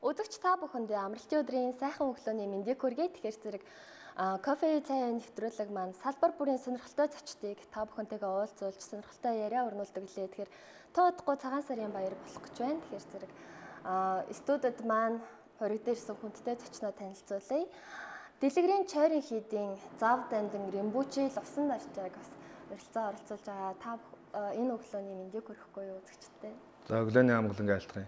Үзэгч та бүхэндээ амралтын өдрийн сайхан өглөөний мэндийг хүргэе. Тэгэхээр зэрэг кофе цай нэвтрүүлэг маань салбар бүрийн сонирхолтой зочдыг та бүхэнтэйгээ уулзуулж сонирхолтой яриа өрнүүлдэг лээ. Тэгэхээр тоодохгүй цагаан сарын баяр болох гэж байна. Тэгэхээр зэрэг студид маань хоригдэрсэн хүндтэй зочноо танилцуулъя. Дэлгэрийн Чойрын хийдийн зав дандан Римбучи Лувсан нарчааг бас ярилцаа оролцуулж байгаа. Та энэ өглөөний мэндийг хүргэхгүй юу үзэгчтэй. За өглөөний амгалан айлтгая.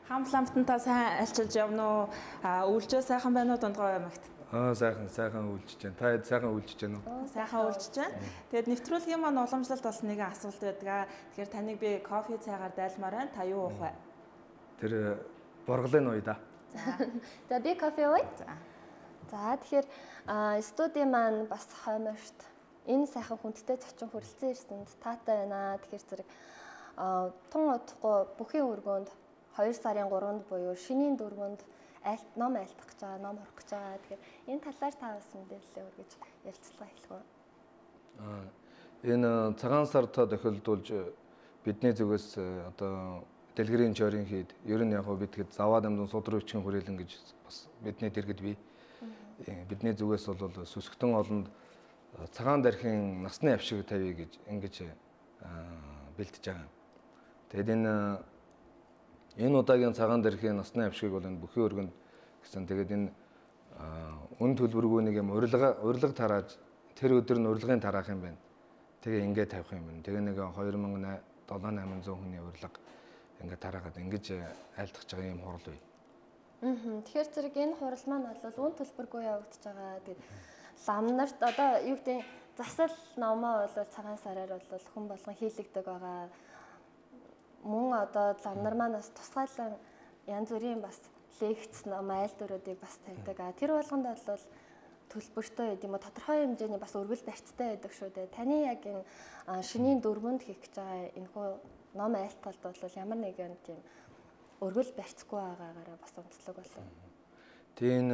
Хамт ламтантаа сайн альчилж явна уу? Үйлжөө сайхан байна уу дундгой ямагт? Сайхан үйлжиж байна. Та сайхан үйлжиж байна уу? Сайхан үйлжиж байна. Тэгээд нэвтрүүлгийн маань уламжлалт бас нэгэн асуулт байдаг. Тэгэхээр таныг би кофе цайгаар дайлмаар байна. Та юу уух вэ? Тэр борголын уу да. За би кофе ууя. За тэгэхээр студийн маань бас хойморт энэ сайхан хүндтэй зочин хүрэлцэн ирсэнд таатай байна. Тэгэхээр зэрэг тун удахгүй бүхийн өргөнд 2 сарын 3-нд буюу шинийн 4-нд ном айлтгах гэж байгаа, ном хорих гэж байгаа. Тэгэхээр энэ талаар та бас мэдээлэл өргөж ярилцлага хэлэх үү? Энэ цагаан сард тохиолдуулж бидний зүгээс одоо дэлгэрийн Чойрын хийд ер нь яг бид хэд заваа дамдан судрын хүчин хүрээлэн гэж бас бидний дэргэд бий. Бидний зүгээс бол сүсгтэн олонд цагаан дархийн насны авшиг тавья гэж ингэж бэлдэж байгаа. Тэгэд энэ удаагийн цагаан дархийн насны авшиг бол энэ бүхий өргөнд гэсэн. Тэгээд энэ үн төлбөргүй нэг юм урилга тарааж тэр өдөр нь урилгын тараах юм байна. Тэгээ ингээд тавих юм байна. Тэгээ нэг 2700-800 хүний урилга ингээд тараагаад ингэж айлтгах байгаа юм хурал бай. Тэгэхээр зэрэг энэ хурал маань бол үн төлбөргүй явагдаж байгаа. Тэгээд лам нарт одоо юу гэдэг засал номоо бол цагаан сараар бол хүн болгон хийлэгдэг байгаа. Мөн одоо лам нар маань бас тусгайлан янз бүрийн бас лекц ном айлтгуудыг бас тавьдаг. Тэр болгонд бол төлбөртэй гэдэг юм уу тодорхой хэмжээний бас өргөл барьцтай байдаг шүү дээ. Таны яг энэ шинийн 4-нд хийх гэж байгаа энэ хүү ном айлтгалд бол ямар нэгэн тийм өргөл барьцгүй байгаагаараа бас онцлог болов. Тийм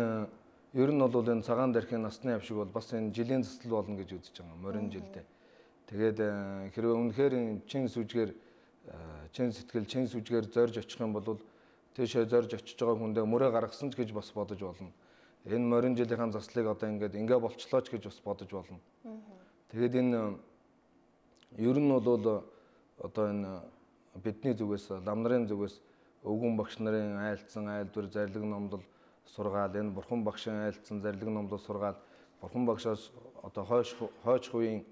ер нь бол энэ цагаан дархийн насны авшиг бол бас энэ жилийн засал болно гэж үзэж байгаа. Морин жилдээ. Тэгээд хэрвээ үнэхээр чин сүжгээр чин сэтгэл чин сүжгээр зорж очих юм бол тийшээ зорж очиж байгаа хүндээ мөрөө гаргасан ч гэж бас бодож болно. Энэ морин жилийн заслыг одоо ингээ болчлоо ч гэж бас бодож болно. Тэгээд энэ ер нь бол одоо энэ бидний зүгээс лам нарын зүгээс өвгөн багш нарын айлтсан айлдвар зарлиг номлол сургаал энэ бурхан багшийн айлтсан зарлиг номлол сургаал бурхан багшаас одоо хойч хувийн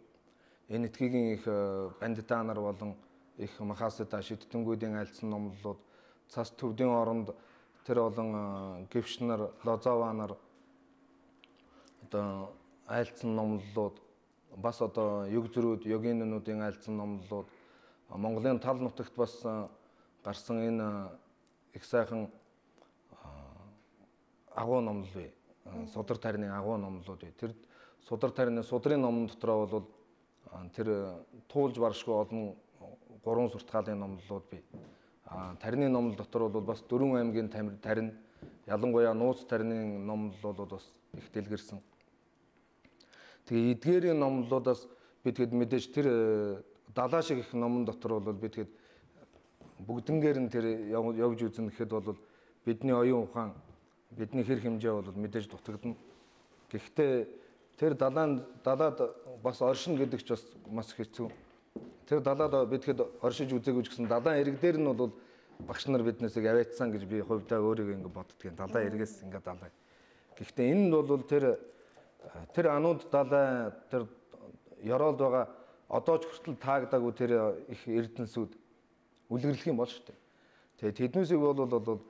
энэ этгээгийн их бандитаа нар болон их махасата шидэнгүүдийн айлтсан номлолууд цас төвдийн оронд тэр болон гівш нар лозова нар одоо айлтсан номлолууд бас одоо юг зөрүүд йогинуудын айлтсан номлолууд Монголын тал нутагт бас гарсан энэ их сайхан агуу номлол бай. Судар тарины агуу номлолууд бай. Тэр судар тарины судрын номон дотроо бол тэр туулж баршгүй олон 3 суртгаалын номлолууд бий. Тарины номлол дотор бол бас 4 аймгийн тарин ялангуяа нууц тарины номлол бол бас их дэлгэрсэн. Тэгээ эдгээрийн номлолоодаас бид хэд мэдээж тэр далаа шиг их номон дотор бол бид хэд бүгднгээр нь тэр явж үзэн гэхэд бол бидний оюун ухаан бидний хэр хэмжээ бол мэдээж дутагдана. Гэхдээ тэр далаад бас оршин гэдэг ч бас маш хэцүү. Тэр далаад бид хэд оршиж үзээгүй ч гэсэн далайн ирэг дээр нь бол багш нар биднээсээ аваачсан гэж би хувьдаа өөрийгөө ингэ боддгийн. Далайн иргээс ингэ далаа. Гэхдээ энэ нь бол тэр анууд далай тэр ёроолд байгаа одоо ч хүртэл таагдаагүй тэр их эрдэнсүүд үлгэрлэх юм бол шүү дээ. Тэгээд тэднүүсийг бол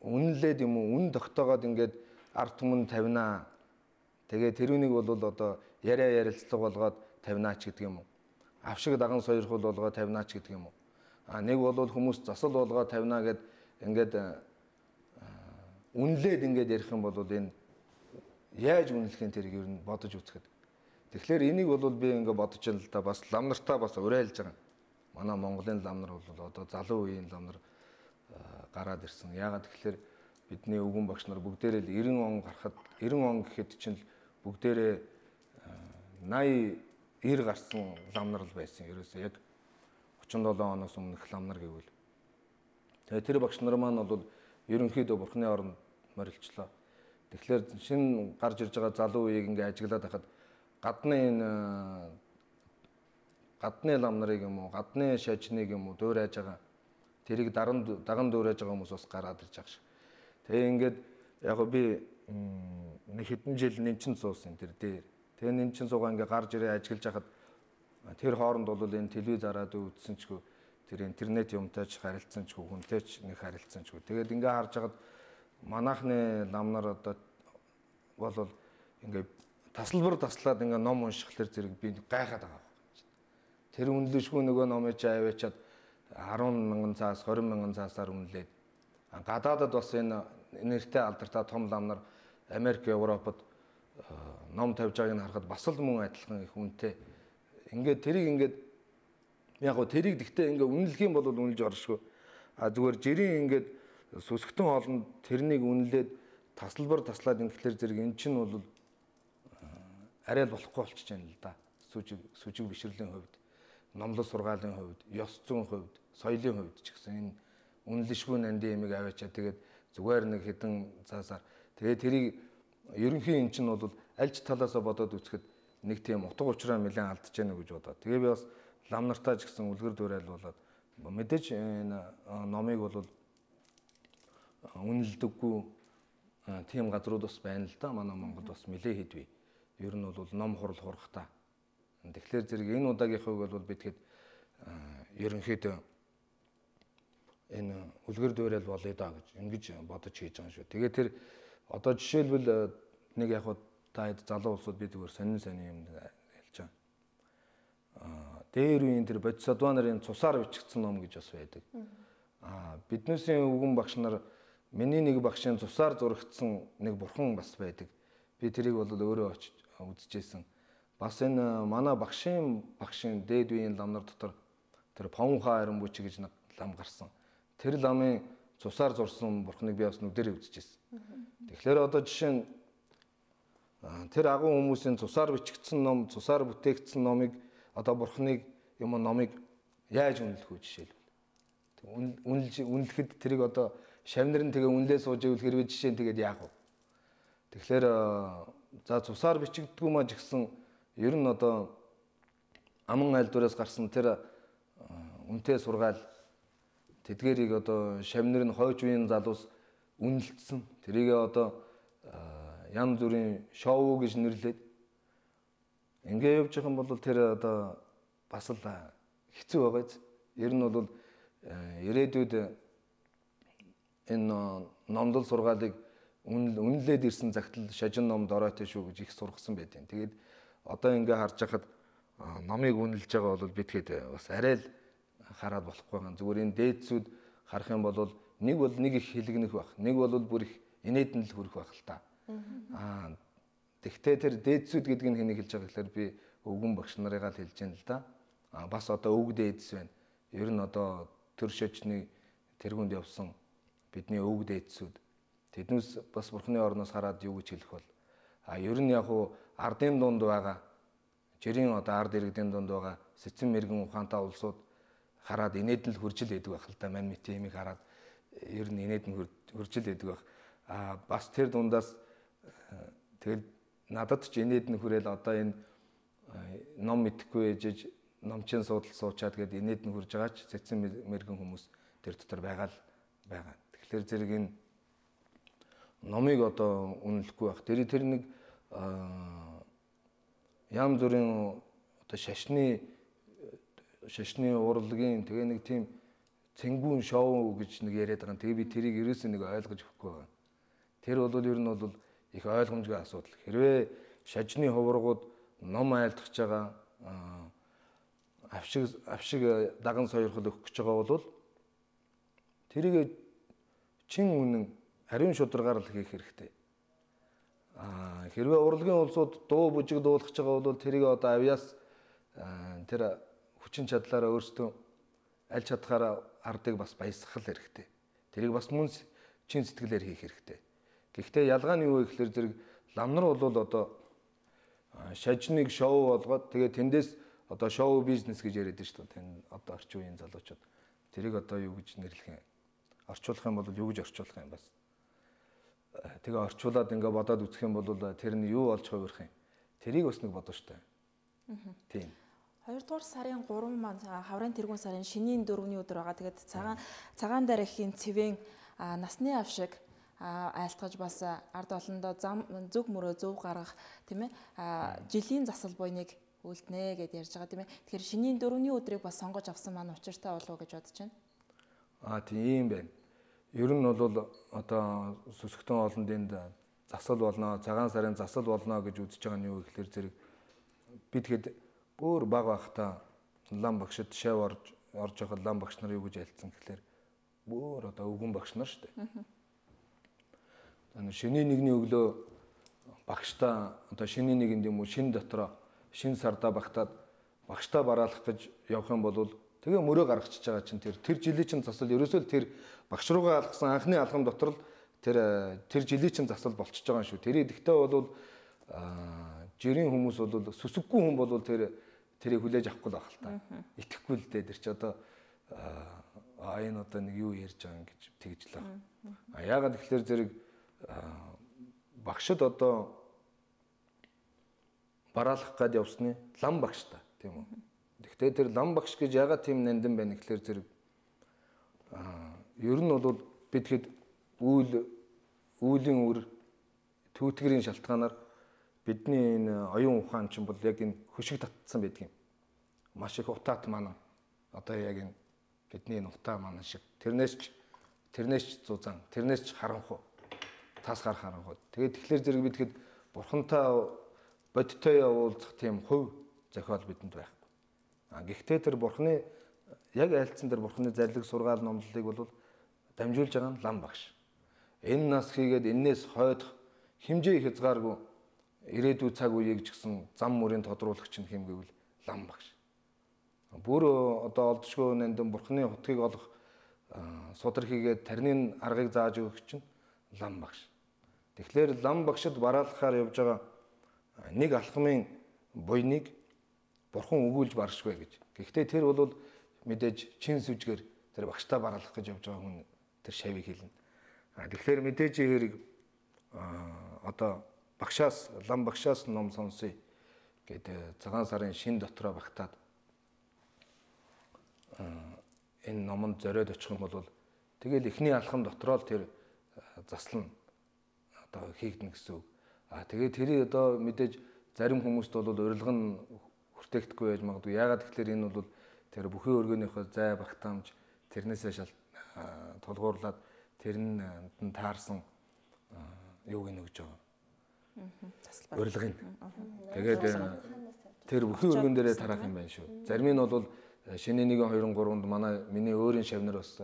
үнэлээд юм уу үн тогтоогоод ингээд ард түмэн тавинаа. Тэгээд тэрүүнийг бол одоо ярилцлага болгоод тавинаач гэдэг юм уу. Авшиг даган сойрхол болгоод тавинаач гэдэг юм уу. Нэг бол хүмүүс засал болгоод тавинаа гэд ингээд үнэлээд ингээд ярих юм бол энэ яаж үнэлэхин тэрийг ер нь бодож үзэхэд. Тэгэхээр энийг бол би ингээд бодож байна л да бас лам нартаа бас уриалж байгаа. Манай Монголын лам нар бол одоо залуу үеийн лам нар гараад ирсэн. Яагаад тэгэхээр бидний өвгөн багш нар бүгдээрээ л 90 он гарахад 90 он гэхэд чинь бүгдээрээ 80 90 гарсан лам нар л байсан. Ерөөсөө яг 37 оноос өмнөх лам нар гэвэл Тэгээ тэр багш нар маань бол ерөнхийдөө бурхны оронд морилчлоо. Тэгэхээр шинэ гарч ирж байгаа залуу үеийг ингээ ажиглаад байхад гадны лам нарыг юм уу, гадны шажныг юм уу дуурайж байгаа. Тэрийг даган дуурайж байгаа хүмүүс бас гараад ирж байгаа шиг. Тэгээ ингээд яг би нэг хэдэн жил нэнчин суусан тэр дээр. Тэгээ нэнчин суугаа ингээ гарч ирээ ажиглаж байхад тэр хооронд бол энэ телевизараад үзсэн чгүй тэр интернет юмтай ч харилцсан чгүй хүнтэй ч нэг харилцсан чгүй. Тэгээд ингээ харж байхад манайхны лам нар одоо бол ингээ таслбар таслаад ингээ ном уншихлаар зэрэг би гайхаад байгаа. Тэр үнэлшгүй нөгөө номыг аваачаад 10,000 цаас 20,000 цаасаар үнэлээд гадаадад бас энэ нэртэй алдартай том лам нар Америк, Европод ном тавьж байгааг нь харахад бас л мөн адилхан их үнэтэй. Ингээд тэрийг яг гоо тэрийг гэхдээ ингээ үнэлэх юм бол үнэлж оршгүй. Зүгээр жирийн ингээд сүсгтэн хоолнд тэрнийг үнэлээд таслбар таслаад ингэхлээр зэрэг эн чинь бол арай л болохгүй болчихж байна л да. Сүжиг бишрэлийн хувьд, номлол сургаалын хувьд, ёс зүйн хувьд, соёлын хувьд ч гэсэн энэ үнэлшгүй нандин ямиг аваачаа тэгээд зүгээр нэг хэдэн цаасаар тэгээд тэрийг ерөнхийн эн чинь бол аль ч талаасаа бодоод үзэхэд нэг тийм утга учраа нэлээд алдаж байна гэж бодоод. Тэгээ би бас лам нартаа ч гэсэн үлгэр дуурайлуулаад мэдээж энэ номыг бол үнэлдэггүй тийм газрууд бас байна л да. Манай Монголд бас нэлээд хэдвэ. Ер нь бол ном хурал хурахтаа. Тэгэхээр зэрэг энэ удаагийнхыг бол би тэгэхэд ерөнхийдөө энэ үлгэр дуурай болъё даа гэж ингэж бодож хийж байгаа шүү. Тэгээ тэр одоо жишээлбэл нэг яг та залуу улсууд би зүгээр сонин юм хэлж байгаа. Дээр үеийн тэр Бодисодва нарын цусаар бичигдсэн ном гэж бас байдаг. Биднээсийн өвгөн багш нар миний нэг багшийн цусаар зурагдсан нэг бурхан бас байдаг. Би тэрийг бол өөрөө очиж үзчихсэн. Бас энэ манай багшийн дээд үеийн лам нар дотор тэр Павнха харин бүч гэж нэг лам гарсан. Тэр ламын цусаар зурсан бурхныг би бас нүдэрээ үзчихсэн. Тэгэхээр одоо жишээ нь тэр агуу хүмүүсийн цусаар бичигдсэн ном, цусаар бүтээгдсэн номыг одоо бурхныг юм номыг яаж үнэлэх вэ жишээлбэл. Үнэлэхэд тэрийг одоо шавнар нь тэгээ үнлээ сууж ивэл хэрвээ жишээ нь тэгээд яах вэ? Тэгэхээр за цусаар бичигддэггүй маа жигсэн ер нь одоо аман айлдвараас гарсан тэр үнэтэй сургаал тэдгэрийг одоо шавнар нь хойч үеийн залуус үнэлсэн. Тэрийг одоо янз бүрийн шоу гэж нэрлээд ингээ явж байгаа юм бол тэр одоо бас л хэцүү байгаа. Ер нь бол ирээдүйд энэ номлол сургаалыг үнэлээд ирсэн загтал шажин номд ороотой шүү гэж их сургасан байдیں۔ Тэгээд одоо ингээ харж байхад номыг үнэлж байгаа бол би тэгэхэд бас арай л хараад болохгүй гэн. Зүгээр энэ дээдсүүд харах юм бол нэг их хилэгнэх байх. Нэг бол бүр их инээдэн л хүрэх байх л та. Тэгтээ тэр дээдсүүд гэдэг нь хэнийг хэлж байгаа гэхээр би өвгөн багш нарыгаа л хэлж байна л да. Бас одоо өвг дээдс байна. Ер нь одоо төр шажны тэргуунд явсан бидний өвг дээдсүүд тэднээс бас бурхны орноос хараад юу гэж хэлэх бол ер нь яг уу ардын дунд байгаа жирийн одоо ард иргэдийн дунд байгаа сэцэн мэрэгэн ухаантай улсууд хараад инээдэн л хуржил байдаг байх л да. Мань мэт юмыг хараад ер нь инээдэн хуржил байдаг байх. Бас тэр дундаас тэгэл надад ч инээдэн хүрээл одоо энэ ном мэдэхгүй ээжж номчин суудал суучаад гээд инээдэн хурж байгаа ч сэцэн мэрэгэн хүмүүс тэр дотор байгаа. Тэгэхээр зэрэг энэ номыг одоо үнэлэхгүй байх. Тэр нэг янз бүрийн одоо шашны урлагийн тэгээ нэг тийм цэнгүүн шоу гэж нэг яриад байгаа. Тэгээ би тэрийг ерөөсөө нэг ойлгож өгөхгүй байгаа. Тэр бол ер нь бол их ойлгомжтой асуудал. Хэрвээ шажны хуврагууд ном айлтгаж байгаа авшиг даган сойрхол өгөх гэж байгаа бол тэрийг чин үнэн ариун шударгаар л хийх хэрэгтэй. Хэрвээ урлагийн улсууд дуу бүжиг дуулах гэж байгаа бол тэрийг одоо авьяас тэр хүчин чадлаараа өөрсдөө аль чадхаараа ардыг бас баясгах хэрэгтэй. Тэрийг бас мөн чин сэтгэлээр хийх хэрэгтэй. Гэхдээ ялгаа нь юу вэ гэхээр зэрэг лам нар бол одоо шажныг шоу болгоод тэгээ тэндээс одоо шоу бизнес гэж яриад шүү дээ. Тэн одоо орчин үеийн залуучууд тэрийг одоо юу гэж нэрлэх юм? орчуулах юм бол юу гэж орчуулах юм бас. Тэгээ орчуулад ингээ бодоод үзэх юм бол тэр нь юу болж хувирах юм. Тэрийг бас нэг бодно штэ. Тийм. 2 дугаар сарын 3 маань хаврын тэргуун сарын шинийн 4-ний өдөр байгаа. Тэгээд цагаан дараахийн цэвэн насны авшиг айлтгаж бас ард олондоо зүг мөрөө зөв гаргах тийм ээ жилийн засал буйныг үлднэ гэдээ ярьж байгаа тийм ээ. Тэгэхээр шинийн 4-ний өдрийг бас сонгож авсан маань учиртай болов уу гэж бодож байна. Тийм байна. Ер нь бол одоо сүсгтэн олондын засал болно, цагаан сарын засал болно гэж үзэж байгаа нь юу гэхээр зэрэг би тэгэхэд бүр бага байхдаа лам багшид шав орж явахад лам багш нар юу гэж ялцсан гэхээр бүр одоо өвгөн багш нар шүү дээ. Шинийн нэгний өглөө багштаа одоо шинийн нэгэнд юм уу шин дотроо шин сардаа багтаад багштаа бараалах гэж явах юм бол тэгээ мөрөө гаргачихж байгаа чинь тэр жилийн чинь засал ерөөсөө л тэр багш руугаа алгасан анхны алхам дотор л тэр жилийн чинь засал болчихж байгаа юм шүү. Тэр идэхтэй бол жирийн хүмүүс бол сүсэггүй хүн бол тэрийг хүлээж авахгүй л байх л та. Итгэхгүй л дээ тэр чи одоо энэ одоо нэг юу ярьж байгаа гэж тэгж л байна. Яагаад тэгэхээр зэрэг багшд одоо бараалах гад явсны лам багш та тийм үү. Гэхдээ тэр лам багш гэж яагаад тийм нандин байна гэхээр зэрэг ер нь бол бид хэд үүлийн үр түүтгэрийн шалтгаанаар бидний энэ оюун ухаан чинь бол яг энэ хөшиг татсан байдаг юм. Маш их утаат маань одоо яг энэ бидний энэ утаа маань шиг тэрнээс ч зузаан тэрнээс ч харанхуй тас гарах харанхуй. Тэгэхээр зэрэг бид хэд бурхантай бодтой уулзах тийм хувь зохиол бидэнд байхгүй. Гэхдээ тэр бурхны яг айлцсан тэр бурхны зарлиг сургаал номлолыг бол дамжуулж байгаа нь лам багш. Энэ нас хийгээд энээс хойдох хэмжээ их хязгааргүй ирээдүйн цаг үеийг ч гэсэн зам мөрийн тодруулагч нь хэм гэвэл лам багш. Бүр одоо олдшгүй нандин бурхны хутгийг олох судар хийгээд тарны аргыг зааж өгөх чинь лам багш. Тэгэхээр лам багшд бараалахаар явж байгаа нэг алхмын буйныг бурхан өгүүлж баршгүй гэж. Гэхдээ тэр бол мэдээж чин сүжгээр тэр багштаа бараалах гэж явж байгаа хүн тэр шавийг хэлнэ. Тэгэхээр мэдээж хэрэг одоо лам багшаас ном сонсъё гэдэг цагаан сарын шин дотроо багтаад энэ номонд зориод очих юм бол тэгэл эхний алхам дотроо л тэр засал нь одоо хийгдэнэ гэсэн үг. Тэгээд тэрий одоо мэдээж зарим хүмүүст бол урилга нь хүртээгдэхгүй байж магадгүй. Яагаад гэвэл энэ бол тэр бүхий өргөнийхөө зай багтаамж тэрнээсээ тулгуурлаад тэрнд таарсан юуг нь өгж байгаа. Урилгын. Тэгээд тэр бүхий өргөн дээрээ тараах юм байна шүү. Зарим нь бол шинэ 1 2 3-нд миний өөрийн шавнар бас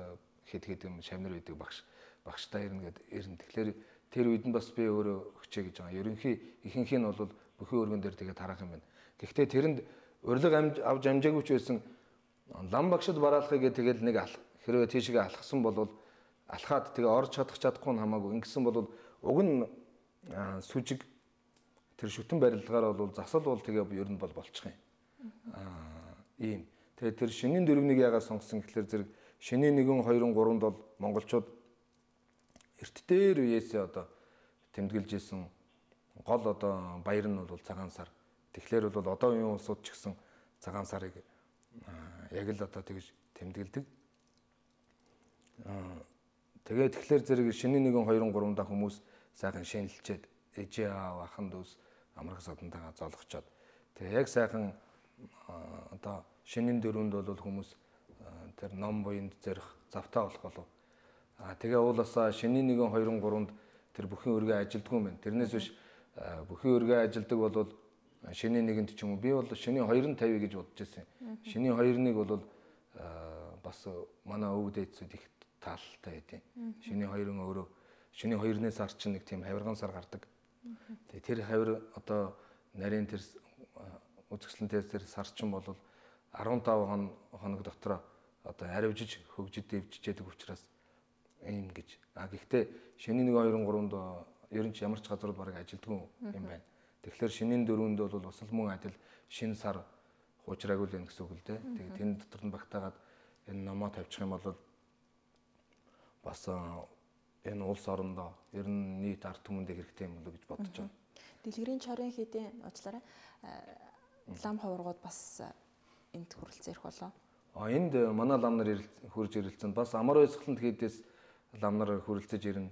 хэд юм шавнар үйдэг багштай ирнэ гэдэг. Тэгэхээр тэр үед нь бас би өөрөө өгчээ гэж байгаа. Ерөнхий ихэнх нь бол бүхий өргөн дээр тэгээд тараах юм байна. Гэхдээ тэрэнд урилга авч амжаагүй ч байсан лам багшд бараалахыг тэгэл нэг хэрвээ тийшээ алхсан бол алхаад тэгээ орж чадахгүй нь хамаагүй. Ингэсэн бол уг нь сүжиг тэр шүтэн барилгаар бол засал бол тэгээ ер нь бол болчих юм. Ийм. Тэгээ тэр шинийн 4-нийг яагаад сонгосон гэхээр зэрэг шинийн 1 2 3-нд бол монголчууд эрт дээр үеэсээ одоо тэмдэглэж исэн гол одоо баяр нь бол цагаан сар. Тэгэхээр бол одоо үеийн улсууд ч гэсэн цагаан сарыг яг л одоо тэгж тэмдэглэдэг. Тэгэхээр зэрэг шинийн 1 2 3-да хүмүүс сайхан шинэлчээд ээжээ аав ахын дүүс амрах содонтойгоо зоолгочоод тэгээ яг сайхан одоо шинийн 4-нд бол хүмүүс тэр ном буйнд зэрэх завтаа болох болов. Тэгээ уулаасаа шинийн 1 2 3-нд тэр бүхэн өргөө ажилддаг юм байна. Тэрнээс биш бүхэн өргөө ажилддаг бол шинийн 1-нд ч юм уу би бол шинийн 2-нд тавья гэж бодож байсан. Шинийн 2-ыг бол бас манай өвд ээдсүүд их таалалтай байдیں۔ Шинийн 2-ын өөрөө шинийн 2-ны сар чинь нэг тийм хавирган сар гардаг. Тэгээ тэр хавир одоо нарийн тэр үзэсгэлэнтэй тэр сар чинь бол 15 хоног дотор одоо аривжиж хөгжид дэвжижээдэг учраас ийм гэж. Гэхдээ шинийн 1 2 3-нд ер нь ч ямар ч газар бараг ажилдгүй юм байна. Тэгэхээр шинийн 4-нд бол бас л мөн адил шинэ сар хуучраагүй л байх гэсэн үг л дээ. Тэгээд энэ дотор нь багтаагаад энэ номоо тавьчих юм бол бас энэ улс орондоо ер нь нийт ард түмэндээ хэрэгтэй юм болоо гэж бодож байна. Дэлгэрийн чарын хэдийн уучлаарай лам хуврагууд бас энд хүрэлцэн ирэх болоо. Энд манай лам нар хурж ирэлцэн бас амар баясгаланд хийдээс лам нар хүрэлцэж ирнэ.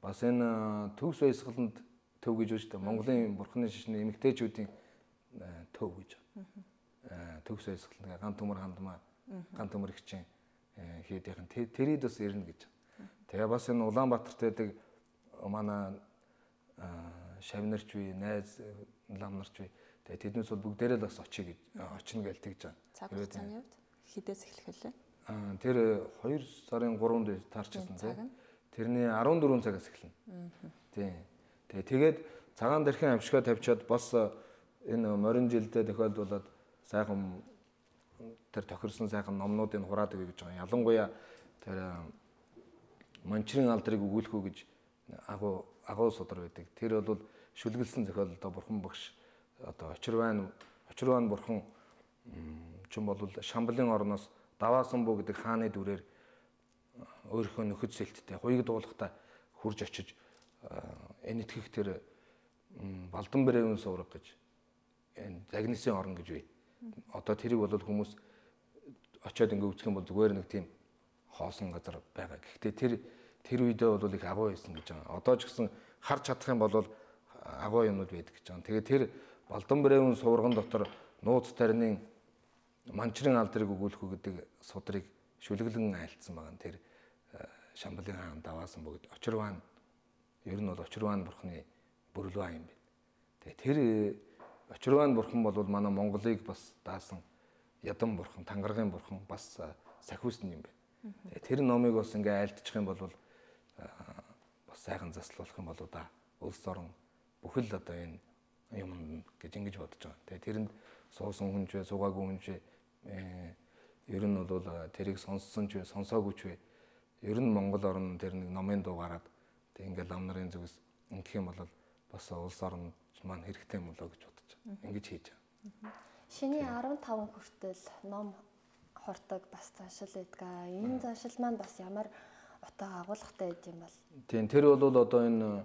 Бас энэ төгс баясгаланд төв гэж байна шүү дээ. Монголын бурхны шишний эмэгтэйчүүдийн төв гэж. Төгс баясгаланд ган төмөр хандмаа, ган төмөр хичээн хийдийнхэн тэрийд бас ирнэ гэж. Тэгээ бас энэ Улаанбаатарт байдаг манай шавнарч бий, найз лам нарч бий. Тэгээ тэднээс бол бүгдээрээ л бас очно гэж тэгж байгаа. Цаг хугацааны хувьд хідээс эхлэх вүлээ? Тэр 2 сарын 3-нд таарчсан тийм. Тэрний 14 цагаас эхэлнэ. Тийм. Тэгээд цагаан дархийн авшгаа тавьчаад бас энэ морин жилдээ тохиолдуулаад сайхан тэр тохирсон сайхан номнуудыг хураадаг гэж байгаа. Ялангуяа тэр манчрын алдрыг өгүүлэх үү гэж агуу судар байдаг. Тэр бол шүлгэлсэн зохиолдоо бурхан багш одоо очирван бурхан чинь бол Шамблын орноос Даваасан буу гэдэг хааны дүрээр өөрийнхөө нөхөд сэлттэй хуйг дуулахтаа хурж очиж энэтхэх тэр Балдан брэвэн сувраг гэж энэ загнисын орн гэж бий. Одоо тэрийг бол хүмүүс очиод ингээ үзэх юм бол зүгээр нэг тийм хоосон газар байгаа. Гэхдээ тэр үедээ бол их агуу байсан гэж байгаа. Одоо ч гэсэн харж чадах юм бол агуу юмнууд байдаг гэж байгаа. Тэгээд тэр Балдан брэвэн сувраган дотор нууц тарины манчрын алдрыг өгүүлэх гэдэг судрыг шүлгэлэн айлтсан байгаа. Тэр Шамблын хаан Даваасан бөгд очирван ер нь бол очирван бурхны бүрлваа юм байна. Тэгээ тэр очирван бурхан бол манай Монголыг бас даасан ядан бурхан, тангаргийн бурхан бас сахиусн юм байна. Тэгээ тэр номыг бас ингээ айлтчих юм бол бас сайхан заслуулах юм болоо да. Улс орон бүхэл одоо энэ юм гэж ингэж бодож байгаа. Тэгээ тэрэнд суусан хүн ч вэ, суугаагүй хүн ч вэ ер нь бол тэрийг сонссон ч вэ, сонсоогүй ч вэ ер нь Монгол орн тэр нэг номын дуу гараад тэг ингээл лам нарын зүгээс ингэх юм бол бас улс орн маань хэрэгтэй юм болоо гэж бодож байгаа. Ингэж хийж байгаа. Шиний 15 хүртэл ном хурдаг бас заншил байдаг. Энэ заншил маань бас ямар утга агуулгатай байд юм бол. Тийм тэр бол одоо энэ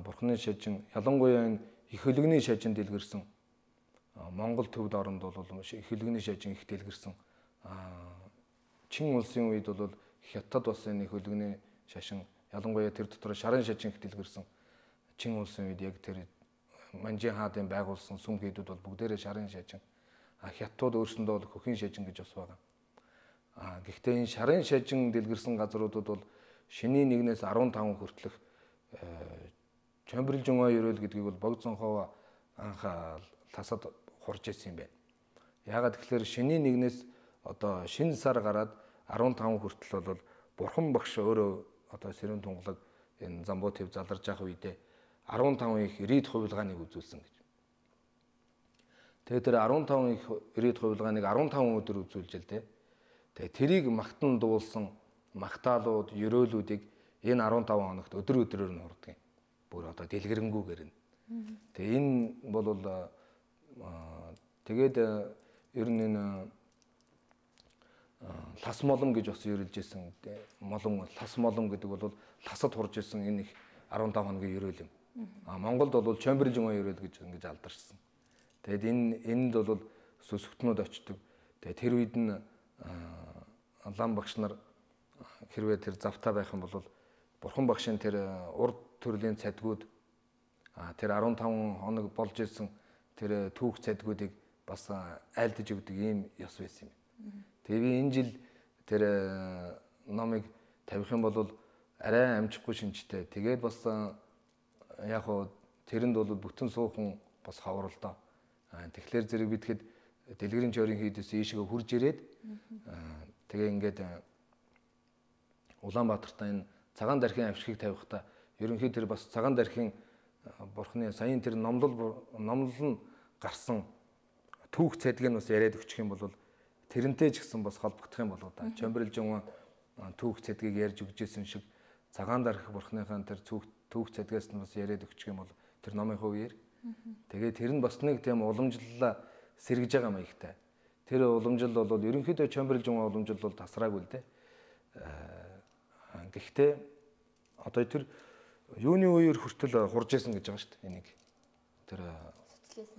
бурхны шажин ялангуяа энэ их хөлөгний шажин дэлгэрсэн Монгол төвд оронд бол их хөлөгний шажин их дэлгэрсэн Чин улсын үед бол Хятад бас энэ их хөлөгний шашин ялангуяа тэр дотор шарын шажин их дэлгэрсэн Чин улсын үед яг тэр Манжин хаадын байгуулсан сүм хийдүүд бол бүгдээрээ шарын шажин. Хятадууд өөрсөндөө бол хөхийн шажин гэж бас байгаа. Гэхдээ энэ шарын шажин дэлгэрсэн газруудад бол шиний 1-ээс 15 хүртэлх Чамбирлжин өрөөл гэдгийг бол Богдсонхоо анх тасад хурж ирсэн юм байна. Яагаад тэгэхээр шиний 1-ээс одоо шинэ сар гараад 15 хүртэл бол бурхан багш өөрөө одоо Сэрүүн тунгалаг энэ Замбуу төв заларж явах үедээ 15 их ирээд хувилгааныг үзүүлсэн гэж. Тэгээд тэр 15 их ирээд хувилгааныг 15 өдөр үзүүлж л дээ. Тэгээд тэрийг магтан дуулсан магтаалууд, ерөөлүүдийг энэ 15 хоногт өдөр өдрөөр нь хурдаг юм. Бүр одоо дэлгэрэнгүйгээр нь. Тэгээд энэ бол тэгээд ер нь энэ лас молом гэж бас ерөлж исэн. Молом лас молом гэдэг бол ласад хурж исэн энэ их 15 хоногийн ерөөл юм. Монголд бол Чамбирлжин ерөөл гэж ингэж алдарсан. Тэгэд энд бол сүсгтнүүд очдог. Тэгээ тэр үед нь лам багш нар хэрвээ тэр завтаа байх юм бол бурхан багшийн тэр урд төрлийн цадгууд тэр 15 хоног болж исэн тэр түүх цадгуудыг бас айлдаж өгдөг ийм ёс байсан юм. Тэгээ би энэ жил тэр номыг тавих юм бол арай амжихгүй шинжтэй. Тэгээд бас яг хоо тэрэнд бол бүтэн суухан бас хавар л доо. Тэгэхээр зэрэг битгэд дэлгэрийн чойрын хийдээс ийшээ хурж ирээд тэгээ ингээд Улаанбаатарт энэ цагаан дархийн авшигыг тавихтаа ерөнхийд тэр бас цагаан дархийн бурхны саяын тэр номлол нь гарсан түүх цадгийг бас яриад өгчих юм бол тэрнтэй ч гэсэн бас холбогдох юм болоо да. Чамбирлжин түүх цадгийг ярьж өгч ирсэн шиг цагаан дарх бурхныхаа тэр түүх цадгаас нь бас яриад өгчих юм бол тэр номын хувьер. Тэгээд тэр нь бас нэг тийм уламжлалаа сэргэж байгаа маягтай. Тэр уламжлал бол ерөнхийдөө Чамбирлжин уламжлал бол тасраагүй л дээ. Гэхдээ одоо тэр юуны үеэр хүртэл хурж исэн гэж байгаа шүү дээ энийг. Тэр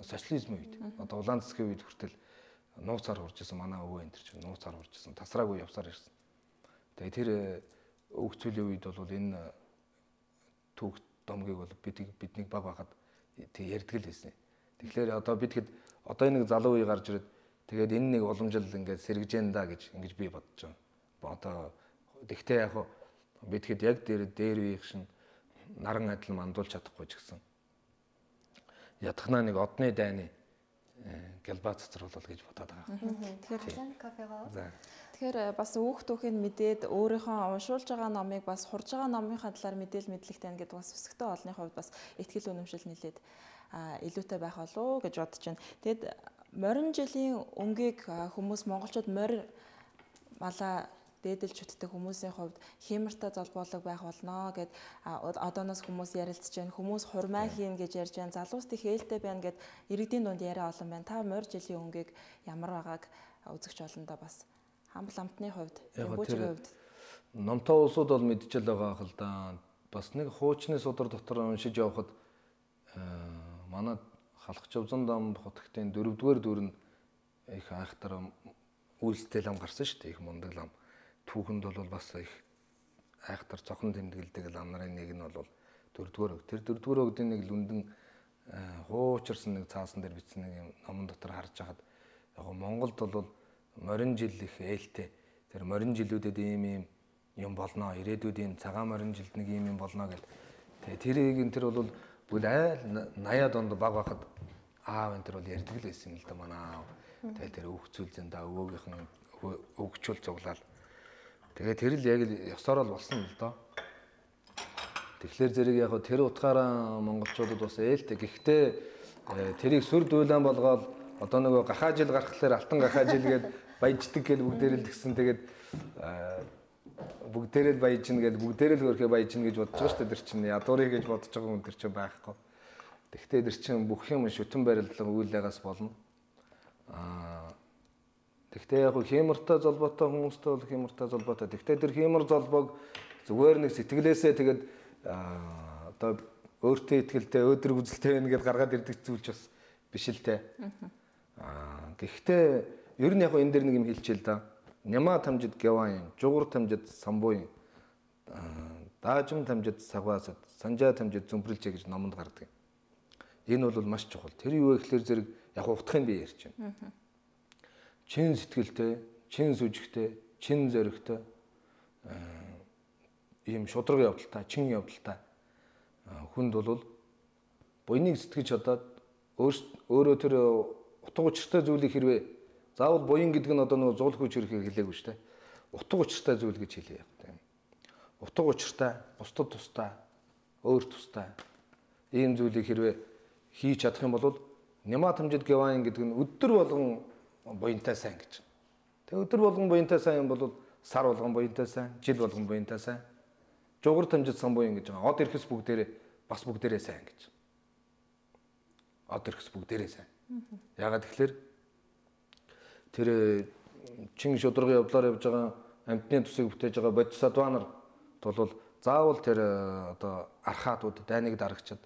социализм үед одоо улаан цэцгийн үед хүртэл нууцаар хурж исэн манай өвөө энэ чинь нууцаар хурж исэн тасраагүй явсаар ирсэн. Тэгээ тэр өвгцөлийн үед бол энэ түүх домгийг бол биднийг баг байхад ярьдаг л байсан. Тэгэхээр одоо бидгэд одоо энэ нэг залуу үе гарч ирээд тэгээд энэ нэг уламжил ингээд сэргэж яана да гэж ингэж би бодож байгаа. Одоо тэгтээ яг бидгэд яг дээр үеийнх шин наран адил мандуулж чадахгүй ч гэсэн ядахнаа нэг одны дайны гэлбаа цацруулал гэж бодоод байгаа. Тэгэхээр кафегаа. Тэгэхээр бас өөх түүхийг мэдээд өөрийнхөө уншуулж байгаа номыг бас хурж байгаа номынхаа талаар мэдээлэл мэдлэгтэй байна гэдэг бас өсөлтөө олонний хувьд бас ихтгэл үнэмшил нэлээд илүүтэй байх болов гэж бодож байна. Тэгэд морин жилийн өнгийг хүмүүс монголчууд морь малаа дээдэлж үтдэг хүмүүсийн хувьд хямртай золбоолог байх болно гэд одооноос хүмүүс ярилцж байна. Хүмүүс хурмаа хийн гэж ярьж байна. Залуус их ээлтэй байна гэд иргэдийн дунд яриа олон байна. Та морь жилийн өнгийг ямар байгааг үзэгч олондоо бас хамбал амтны хувьд, Ямбуучгийн хувьд номтой улсууд бол мэдчихэл байгаа хэл да. Бас нэг хуучны судар дотор уншиж явхад манай халах чавзан дам хотгтын 4-р дүр нь их айхтар үйлстэй лам гарсан шүү дээ. Их мундаг лам. Түүхэнд бол бас их айхтар цохон тэмдэглэдэг лам нарын нэг нь бол 4-р өг. Тэр 4-р өгдийн нэг лүндэн хуучирсан нэг цаасан дээр бичсэн нэг юм номон дотор харж хахад яг Монголд бол морин жил их ээлтэй. Тэр морин жилүүдэд ийм юм болно. Ирээдүйд ийм цагаан морин жилд нэг ийм юм болно гэл. Тэгээ тэрийг энэ тэр бол бүл айл 80-аад онд баг байхад аав энэ тэр бол ярьдаг л байсан юм л да манай аав. Тэгээ тэр өвгцүүлзэн да өвөөгийнхэн өвгчүүл цуглаал. Тэгээ тэр л яг л ёсоор л болсон л доо. Тэгэхээр зэрэг яг тэр утгаараа монголчуудад бас ээлтэй. Гэхдээ тэрийг сүр дүүлэн болгоод одоо нөгөө гахаа жил гарахлаар алтан гахаа жил гээд баяждаг гэж бүгдээрээ л тэгсэн. Тэгээд бүгдээрээ л баяжна гэж бүгдээрээ л хөрхөө баяжна гэж бодож байгаа шүү дээ. Тэр чинь ядуурыг гэж бодож байгаа хүн тэр чинь байхгүй. Тэгвэл тэр чинь бүх юм шүтэн барилдлага үйлээс болно. Тэгвэл яг хямртай золбоотой хүмүүстэй бол хямртай золбоотой. Тэгвэл тэр хямр золбоог зүгээр нэг сэтгэлээсээ тэгээд одоо өөртөө ихтэй өөдрөг үзэлтэй байна гэдээ гаргаад ирдэг зүйлч бас биш л те. Гэхдээ ер нь яг энэ дэр нэг юм хэлчихэл да. Няма тамжид гяваан, жугур тамжид самбуин, даажим тамжид сагваасад, санжаа тамжид зүмбрэлжээ гэж номонд гардаг. Энэ бол маш чухал. Тэр юу вэ гэхээр зэрэг яг утгахын би ярьж байна. Чин сэтгэлтэй, чин сүжигтэй, чин зоригтой ийм шудраг явдалтай, чин явдалтай хүнд бол буйныг сэтгэж чадаад өөрөө тэр утга учиртай зүйлийг хэрвээ заавал буян гэдэг нь одоо нөгөө зуул хүч хэрэг хэлээгүй шүү дээ. Утга учиртай зүйл гэж хэлээ яг тийм. Утга учиртай, бусдад тустай, өөр тустай ийм зүйлийг хэрвээ хийж чадах юм бол няма тамжид гавайн гэдэг нь өдөр болгон буянтай сайн гэж. Тэгээ өдөр болгон буянтай сайн юм бол сар болгон буянтай сайн, жил болгон буянтай сайн. Жугар тамжид сан буян гэж байгаа. Од ирэхс бүгдээрээ бас бүгдээрээ сайн гэж. Од ирэхс бүгдээрээ сайн. Ягаад тэгэхээр тэр чин шударга явдлаар явж байгаа амьтны тусыг бүтээж байгаа бодисатванар бол заавал тэр одоо архаатууд дайныг дарагчид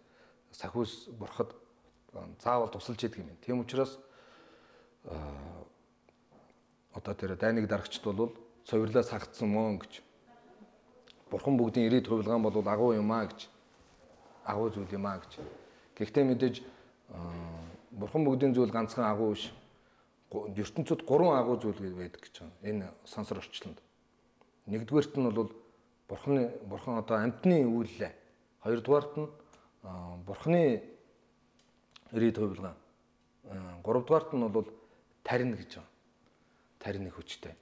сахиус бурхад заавал тусалж идэг юм. Тийм учраас одоо тэр дайныг дарагчид бол цовирлаа сагдсан мөн гэж. Бурхан бүгдийн ирээд хувилгаан бол агуу юм аа гэж. Агуу зүйл юм аа гэж. Гэхдээ мэдээж бурхан бүгдийн зүйл ганцхан агуу биш. ертөнцид 3 агуу зүйл байдаг гэж байна. Энэ сансар орчлонд. Нэгдүгээрт нь бол бурхан одоо амьтны үйлээ. Хоёрдугаарт нь бурханы ирээд хувилгаан. Гуравдугаарт нь бол тарин гэж байна. Тарин их хүчтэй.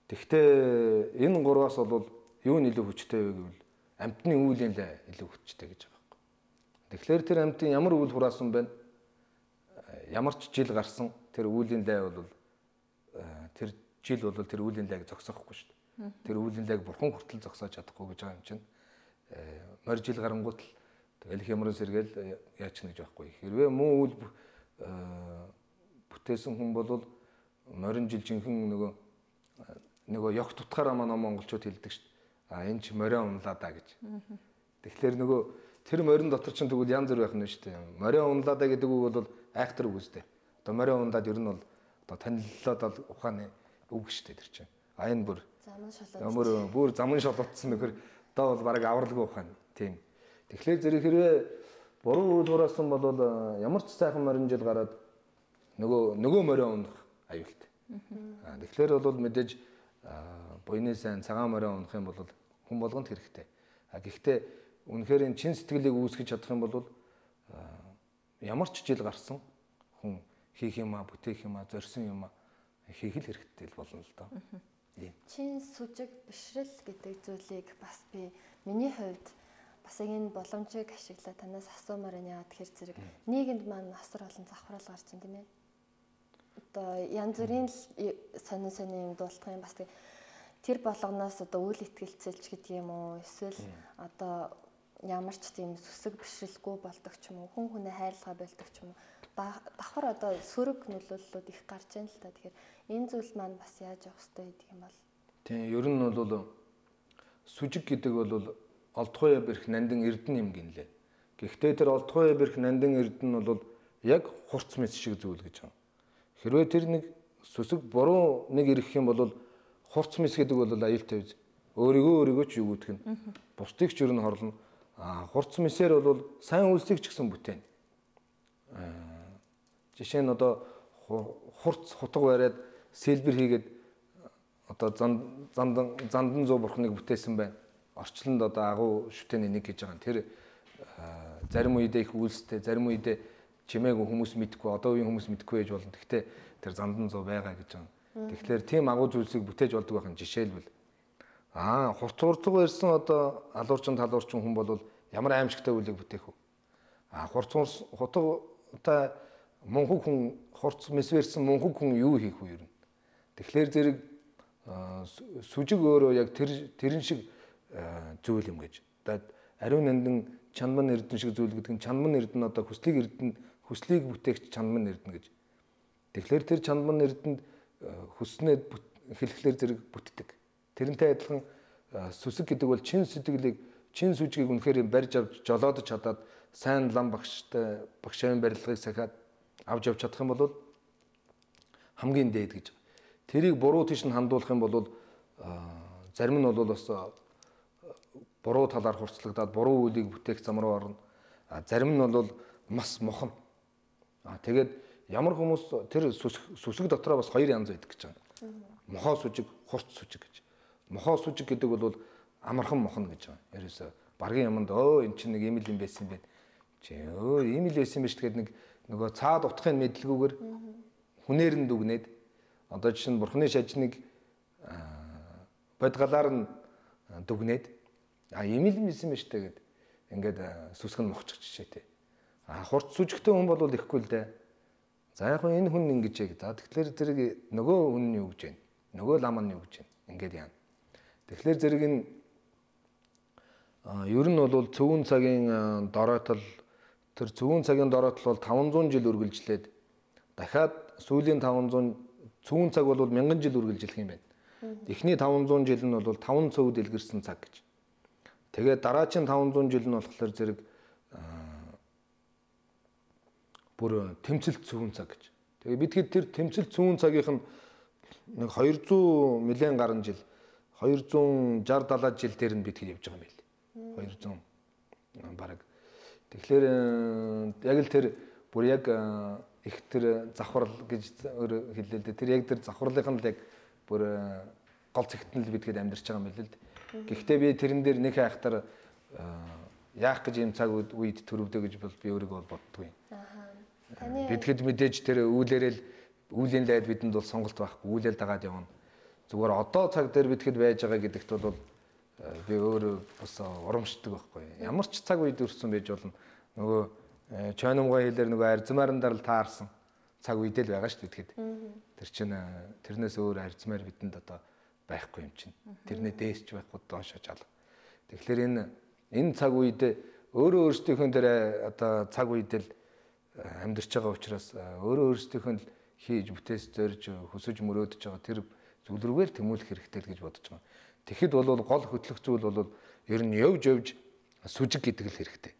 Тэгэхдээ энэ гурваас бол юу нь илүү хүчтэй вэ гэвэл амьтны үйл нь илүү хүчтэй гэж байгаа юм. Тэгэхээр тэр амьтын ямар үйл хураасан байна? Ямар ч жил гарсан тэр үеийн лай бол тэр жил бол тэр үеийн лайг зогсоохгүй шүү дээ. Тэр үеийн лайг бурхан хүртэл зогсоож чадахгүй гэж байгаа юм чинь. Морь жил гарангуут л тэгэл хямран сэргээл яач гэж байхгүй. Хэрвээ муу үйл бүтээсэн хүн бол морин жил жинхэнэ нөгөө ёг тутахаараа манай монголчууд хэлдэг шүү дээ. энэ ч морио унлаа да гэж. Тэгэхээр нөгөө тэр морин дотор ч тэгвэл янз бүр байх нь шүү дээ. Морио унлаа да гэдэг үг бол айхтар үг үстэй. Одоо морио ундаад ер нь бол одоо таниллаад бол ухааны үг шүү дээ тэр чинь. Энэ бүр заман шолоод. Бүр заман шолоодсон нөхөр одоо бол баг авралгүй ухааны. Тийм. Тэгэхээр зэрэг хэрвээ буруу үйл хураасан бол ямар ч сайхан морин жил гараад нөгөө морио ундах аюултай. Тэгэхээр бол мэдээж буйны сайн цагаан морио ундах юм бол хүн болгонд хэрэгтэй. Гэхдээ үнэхээр энэ чин сэтгэлийг үүсгэж чадах юм бол ямар ч жил гарсан хүн хийх юмаа, бүтээх юмаа, зорьсон юмаа хийх л хэрэгтэй болно л доо. Чин сүжиг бишрэл гэдэг зүйлийг бас би миний хувьд бас энэ боломжийг ашиглаад танаас асуумаар байна. Тэгэхээр зэрэг нийгэмд маань асар олон завхрал гарч байна тийм ээ. Одоо янз бүрийн сонин юм дуулах юм бас тэр болгоноос одоо үйл итгэлцэлч гэдэг юм уу эсвэл одоо ямар ч тийм сүсэг бишрэлгүй болдог ч юм уу хүн хүнээ хайрлага болдог ч юм уу давхар одоо сөрөг нөлөөллүүд их гарч байна л та. Тэгэхээр энэ зүйл маань бас яаж явах хэрэгтэй гэдэг юм бол тийм ер нь бол сүжиг гэдэг бол олдхой бэрх нандин эрдэн юм гинлээ. Гэхдээ тэр олдхой бэрх нандин эрдэн бол яг хурц мэс шиг зүйл гэж байна. Хэрвээ тэр нэг сүсэг буруу нэг ирэх юм бол хурц мэс гэдэг бол аюултай биз. Өөрийгөө ч юу гэдг нь бусдыг ч ер нь хорлно. Хурц мэсээр бол сайн үлсийг ч гэсэн бүтээн. Жишээ нь одоо хурц хутга бариад сэлбэр хийгээд одоо зандан зүү бурхныг бүтээсэн байна. Орчлонд одоо агуу шүтээний нэг гэж байгаа. Тэр зарим үедээ их үлстэй, зарим үедээ чимээгүй хүмүүс мэдхгүй, одоо үеийн хүмүүс мэдхгүй байж болно. Гэхдээ тэр зандан зүү байгаа гэж байгаа. Тэгэхээр тийм агуу зүйлсийг бүтээж болдог байх нь жишээлбэл. Хурц хурцг ирсэн одоо алуурчин талуурчин хүн бол ямар аимшигтай үлийг бүтээх вэ? Хурц хутга мунхаг хүн хурц мэсвэрсэн мунхаг хүн юу хийх вэ ер нь? Тэгэхээр зэрэг сүжиг өөрөө яг тэрэн шиг зүйл юм гэж. Одоо ариун нандин чанман эрдэн шиг зүйл гэдэг нь чанман эрдэн одоо хүслийг бүтээгч чанман эрдэн гэж. Тэгэхээр тэр чанман эрдэнд хүснээ хэлэхлээр зэрэг бүтдэг. Тэрнтэй адилхан сүсэг гэдэг бол чин сэтгэлийг, чин сүжгийг үнэхээр барьж авч жолоодож чадаад сайн лам багштай багшийн барилгыг сахиад авч явж чадах юм бол хамгийн дээд гэж. Тэрийг буруу тийш нь хандуулах юм бол зарим нь бол бас буруу талаар хурцлагдаад буруу үйлийг бүтээх зам руу орно. Зарим нь бол мас мохно. Тэгээд ямар хүмүүс тэр сүсэг дотроо бас хоёр янз байдаг гэж байна. Мохоо сүжиг, хурц сүжиг гэж. Мохоо сүжиг гэдэг бол амархан мохно гэж байна. Ерөөсө баргийн юмд эн чинь нэг ийм л юм байсан юм байна. Чи ийм л байсан юм биш тэгээд нөгөө цаад утгахын мэдлгүүгээр хүнээр нь дүгнээд одоо жишээ нь бурхны шажныг бодгалаар нь дүгнээд ийм л юм байсан биш тэгээд ингээд сүсг нь мохчих жишээтэй. Хурц сүжигтэй хүн бол ихгүй л дээ. За яг энэ хүн ингэж яг за тэгэхээр зэрэг нөгөө хүн нь юу гэж байна? Нөгөө лам нь юу гэж байна? Ингээд яана. Тэгэхээр зэрэг энэ ер нь бол цөвөн цагийн дороотол тэр цөвөн цагийн дороотол бол 500 жил үргэлжлээд дахиад сүүлийн 500 цөвөн цаг бол 1000 жил үргэлжлэх юм байна. Эхний 500 жил нь бол 5 цөв дэлгэрсэн цаг гэж. Тэгээд дараачийн 500 жил нь болохоор зэрэг бүр тэмцэлт цөвөн цаг гэж. Тэгээ бидгээд тэр тэмцэлт цөвөн цагийнх нь нэг 200 миллион гаруй жил 260 70 жил дээр нь бидгээд явж байгаа юм байл. 200 бараг. Тэгэхээр яг л тэр бүр яг их тэр завхрал гэж хэллээ л дээ. Тэр яг тэр завхралынх нь л яг бүр гол зэгтэн л бидгээд амьдарч байгаа юм байл л. Гэхдээ би тэрэн дээр нэг хайхтар яах гэж юм цаг үед төрөвдөө гэж бол би өөрийгөө боддгүй. Бидгээд мэдээж тэр үүлийн лайд бидэнд бол сонголт байхгүй.Үүлэл дагаад явна. Зүгээр одоо цаг дээр бидгээд байж байгаа гэдэгт бол би өөрөө бас урамшдаг байхгүй. Ямар ч цаг үед өрсөн байж болно. Нөгөө чойномгой хэлээр нөгөө арзмаарн дарал таарсан цаг үедэл байгаа шүү дээ. Тэр чинь тэрнээс өөр арзмаар бидэнд одоо байхгүй юм чинь. Тэрнээ дээсч байхгүй доошоо жаал. Тэгэхээр энэ цаг үед өөрөө өөрсдийнхөө тэр одоо цаг үедэл амьдарч байгаа учраас өөрөө өөрсдийнхөө хийж бүтээс зорж хөсөж мөрөөдөж байгаа тэр зүйл рүүгээр тэмүүлэх хэрэгтэй л гэж бодож байгаа. Тэгэхэд бол гол хөтлөх зүйл бол ер нь явж сүжиг гэдэг л хэрэгтэй.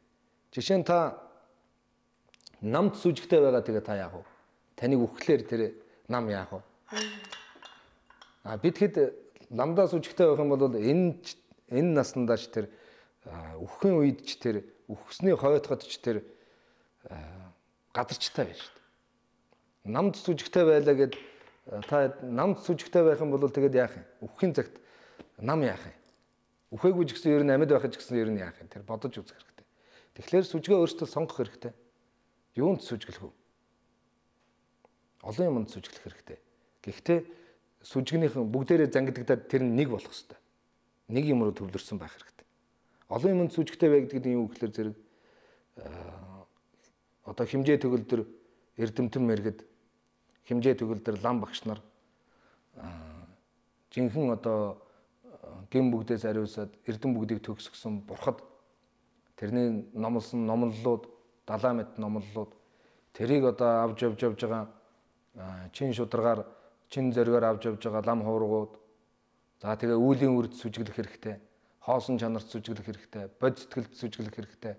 Жишээ нь та намд сүжигтэй байгаа тэгээ та яах вэ? Таныг үхлээр тэр нам яах вэ? Бид хэд намдаа сүжигтэй байх юм бол энэ наснадаач тэр үхэхийн үед ч тэр үхсний хойдоход ч тэр гадарчтай байна шүү дээ. Намд сүжигтэй байлаа гэд та намд сүжигтэй байх юм бол тэгээд яах юм? Үхэхийн цагт нам яах юм? Үхээгүй ч гэсэн ер нь амьд байх ч гэсэн ер нь яах юм? Тэр бодож үзэх хэрэгтэй. Тэгэхээр сүжгээ өөртөө сонгох хэрэгтэй. Юунд сүжиглэх вэ? Олон юмд сүжиглэх хэрэгтэй. Гэхдээ сүжигнийхэн бүгдээрээ зангидагдаад тэр нь нэг болох хэрэгтэй. Нэг юм руу төвлөрсөн байх хэрэгтэй. Олон юмд сүжигтэй бай гэдэг нь юу гэхээр зэрэг одоо хэмжээ төгөлдөр эрдэмтэн мэргэд хэмжээ төгөлдөр лам багш нар жинхэнэ одоо гин бүгдээс ариусаад эрдэм бүгдийг төгсгсөн бурхад тэрний номлосон номлолууд 70 мэд номлолууд тэрийг одоо авч явж байгаа чин шударгаар чин зоригаар авч явж байгаа лам хуургууд за тэгээ үүлийн үрд сүжиглэх хэрэгтэй хоосон чанарт сүжиглэх хэрэгтэй бод сэтгэлд сүжиглэх хэрэгтэй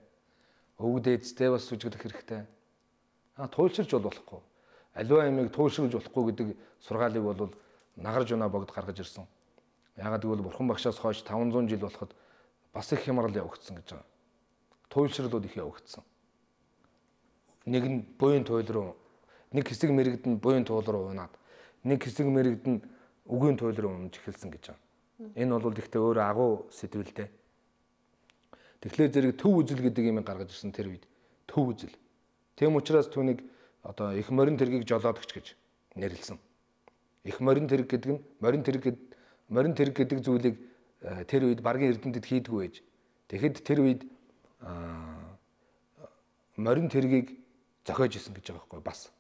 өвөг дээдстэй бас сүжиглэх хэрэгтэй туйлширч болохгүй аливаа ямиг туйлширж болохгүй гэдэг сургаалыг бол нагарж унаа богд гаргаж ирсэн. Яагаад гэвэл бурхан багшаас хойш 500 жил болоход бас их хямрал явагдсан гэж байгаа. Туйлшрлууд их явагдсан. Нэг нь буян туйл руу нэг хэсэг мэрэгд нь буян туйл руу унаад нэг хэсэг мэрэгд нь үгийн туйл руу унаж эхэлсэн гэж байгаа. Энэ бол ихтэй өөр агуу сэдвэлтэй. Тэгэхээр зэрэг төв үзэл гэдэг юм гаргаж ирсэн тэр үед төв үзэл. Тэм учраас түүнийг одоо их морин тэргийг жолоодогч гэж нэрлсэн. Их морин тэрэг гэдэг нь морин тэрэг гэдэг зүйлийг тэр үед баргийн эрдэмтэд хийдгүү байж. Тэгэхэд тэр үед морин тэргийг зохиож исэн гэж байгаа байхгүй бас.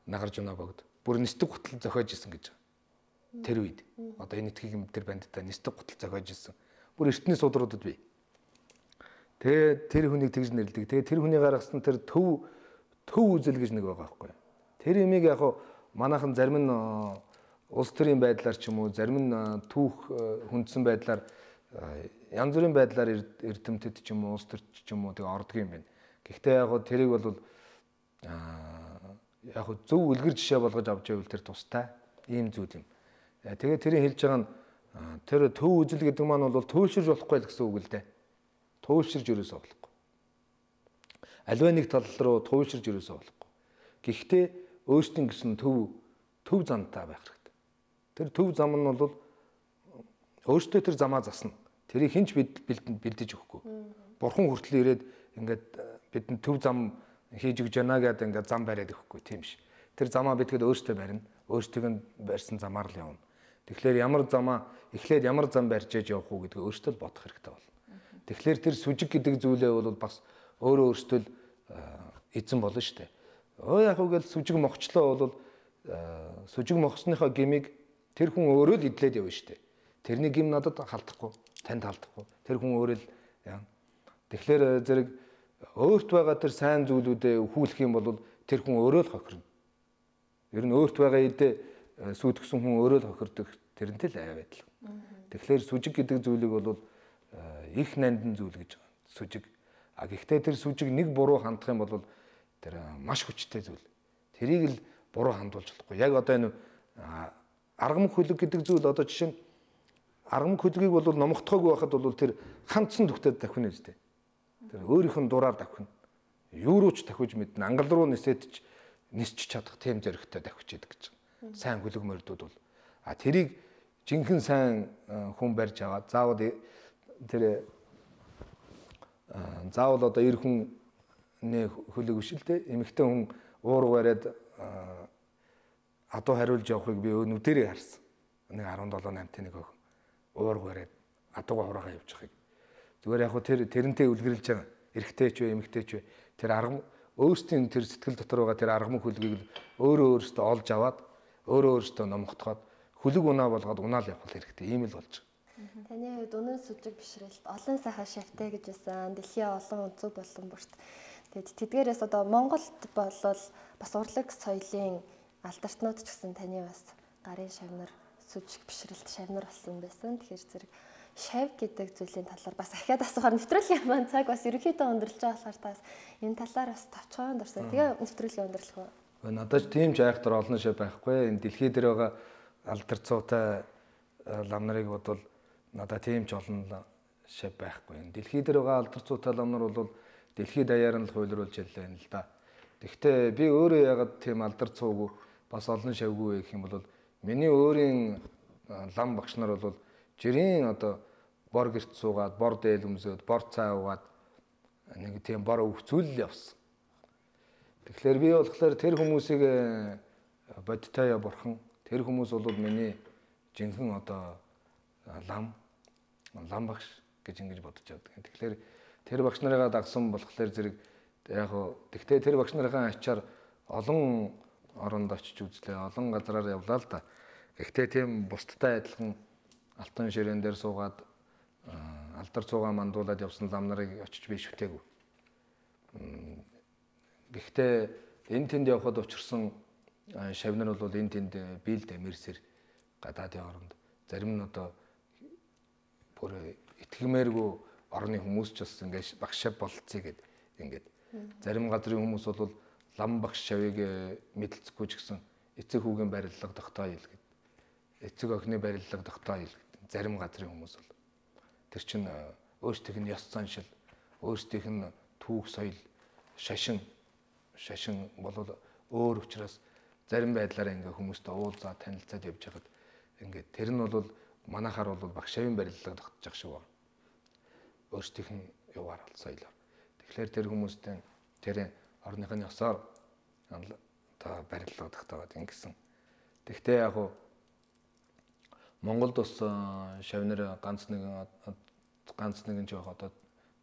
Нагарж унаа богд. Бүр нисдэг гутал зохиож исэн гэж байгаа. Тэр үед. Одоо энэ этгийг тэр бандтай нисдэг гутал зохиож исэн. Бүр эртний судруудад бий. Тэгээ тэр хүнийг тэгж нэрлэдэг. Тэгээ тэр хүний гаргасан тэр төв үзэл гэж нэг байгаа байхгүй. Тэр имийг яг манайхан зарим нь улс төрийн байдлаар ч юм уу зарим нь түүх хүндсэн байдлаар янз бүрийн байдлаар эрдэмтэд ч юм уу улс төрч ч юм уу тэгээ ордог юм байна. Гэхдээ яг тэрийг бол яг зөв үлгэр жишээ болгож авч явал тэр тустай ийм зүйл юм. Тэгээ тэрийг хэлж байгаа нь тэр төв үзэл гэдэг маань бол туйлширж болохгүй л гэсэн үг л дээ. Туйлширж ерөөсөө болохгүй. Аливаа нэг тал руу туйлширж ерөөсөө болохгүй. Гэхдээ өөрсдийн гэсэн төв замтай байх хэрэгтэй. Тэр төв зам нь бол өөртөө тэр замаа засна. Тэрийг хинч бэлдэж өгөхгүй. Бурхан хүртэл ирээд ингээд бидэнд төв зам хийж өгч яана гэдэг ингээд зам бариад өгөхгүй тийм ш. Тэр замаа бидэд өөртөө барина. Өөртөө нь барьсан замаар л явна. Тэгэхээр ямар замаа эхлээд ямар зам барьж яаж явах уу гэдгийг өөртөө л бодох хэрэгтэй болно. Тэгэхээр тэр сүжиг гэдэг зүйлээ бол бас өөртөө л эзэн болно шүү дээ. Яг үгээл сүжиг мохчлоо бол сүжиг мохсныхоо гмийг тэр хүн өөрөө л идлээд явна шүү дээ. Тэрний гим надад халдахгүй, танд халдахгүй. Тэр хүн өөрөө л яа. Тэгэхээр зэрэг өөрт байгаа тэр сайн зүйлүүдээ өхүүлэх юм бол тэр хүн өөрөө л хохирно. Ер нь өөрт байгаа идэ сүйтгэсэн хүн өөрөө л хохирдог. Тэрнтэй л айвадл. Тэгэхээр сүжиг гэдэг зүйлийг бол их нандин зүйл гэж байгаа. Сүжиг. Гэхдээ тэр сүжиг нэг буруу хандах юм бол тэр маш хүчтэй зүйл. Тэрийг л буруу хандуулж болохгүй. Яг одоо энэ аргамх хөлөг гэдэг зүйл одоо жишээ нь аргамх хөлгийг бол номогдохоогүй байхад бол тэр хандсан төгтөд давхина үстэй. Тэр өөрийнх нь дураар давхина. Юу руу ч давхиж мэднэ. Ангал руу нисэж чадах тийм зөрөгтэй давхиж яадаг гэж. Сайн хөлөг мордууд бол тэрийг жинхэнэ сайн хүн барьж аваад заавал тэр заавал одоо эр хүний хөлөг биш л дээ. Эмэгтэй хүн уур бариад адуу хариулж явахыг би нүдэрээ харсан. Нэг 17-8 нэг охин уур бариад адуугаа хураахаа явж байгааг. Зүгээр яг хөө тэрнтэй үлгэрлж байгаа. Эрэгтэй ч вэ, эмэгтэй ч вэ. Тэр арга өөрсдийн тэр сэтгэл дотор байгаа тэр аргамх хөлгийг өөрөөсөө олж аваад өөрөөсөө номготоход хөлөг унаа болгоод унаал явах хэрэгтэй. Ийм л болж байгаа. Таны хувьд үнэн сүжиг бишрэлт олон сайхан шавтай гэж байсан. Дэлхийн олон өнцөг болон бүрт. Тэгэд тэдгээрээс одоо Монголд болол бас урлаг соёлын алдартнууд ч гэсэн таны бас гарын шавнар сүжиг бишрэлт шавнар болсон байсан. Тэгэхээр зэрэг шав гэдэг зүйлийн талаар бас ахиад асуухаар нэвтрүүлгийн маань цаг бас ерөнхийдөө өндөрлөж байгаа болохоор тас энэ талаар бас товчхон дурсан. Тэгээ нэвтрүүлгийн өндөрлөх үү? Надад ч тийм ч айхтар олон шав байхгүй. Энэ дэлхий дээр байгаа алдар цуутай лам нарыг бодвол надад тийм ч олон шав байхгүй. Энэ дэлхий дээр байгаа алдар цуутай лам нар бол дэлхийд даяар нь л хуйлруулж яллаа юм л да. Гэхдээ би өөрөө ягаад тийм алдар цуугүй бас олон шавгүй гэх юм бол миний өөрийн лам багш нар бол жирийн одоо бор гэрт суугаад, бор дээл өмсөд, бор цай уугаад нэг тийм бор өвцүүл явсан. Тэгэхээр би болохоор тэр хүмүүсийг бодтой я бурхан тэр хүмүүс бол миний жинхэнэ одоо лам багш гэж ингэж бодож байдаг. Тэгэхээр тэр багш нарыгаа дагсан болохоор зэрэг яг гэхдээ тэр багш нарын ачаар олон оронд очиж үзлээ. Олон газараар явлаа л да. Гэхдээ тийм бусдтай адилхан алтан ширээн дээр суугаад алдар цуугаа мандуулаад явсан лам нарыг очиж би шүтээгүй. Гэхдээ энэ тэнд явхад учирсан шавнар бол энэ тэнд биэлд амирсэр гадаадын оронд зарим нь одоо бүр итгэмээргүй орны хүмүүс ч бас ингээд багш шав болцъё гэд ингээд зарим газрын хүмүүс бол лам багш шавыг мэдлцэхгүй ч гэсэн эцэг хүүгийн барилга тогтоо ил гэд эцэг охины барилга тогтоо ил гэд зарим газрын хүмүүс бол тэр чинь өөрсдийнх нь ёс заншил өөрсдийнх нь түүх соёл шашин бол өөр учраас зарим байдлаараа ингээ хүмүүстэй уулзаа танилцаад явж байхад ингээ тэр нь бол манайхаар бол багш шавын барилга тогтож ах шиг байна. Өөрсдийнх нь юугаар бол соёлоор. Тэгэхээр тэр хүмүүстэй тэр орныхын ёсоор та барилга тогтоод ингэсэн. Тэгвэл яг уу Монголд бас шавнар ганц нэгэн жоох одоо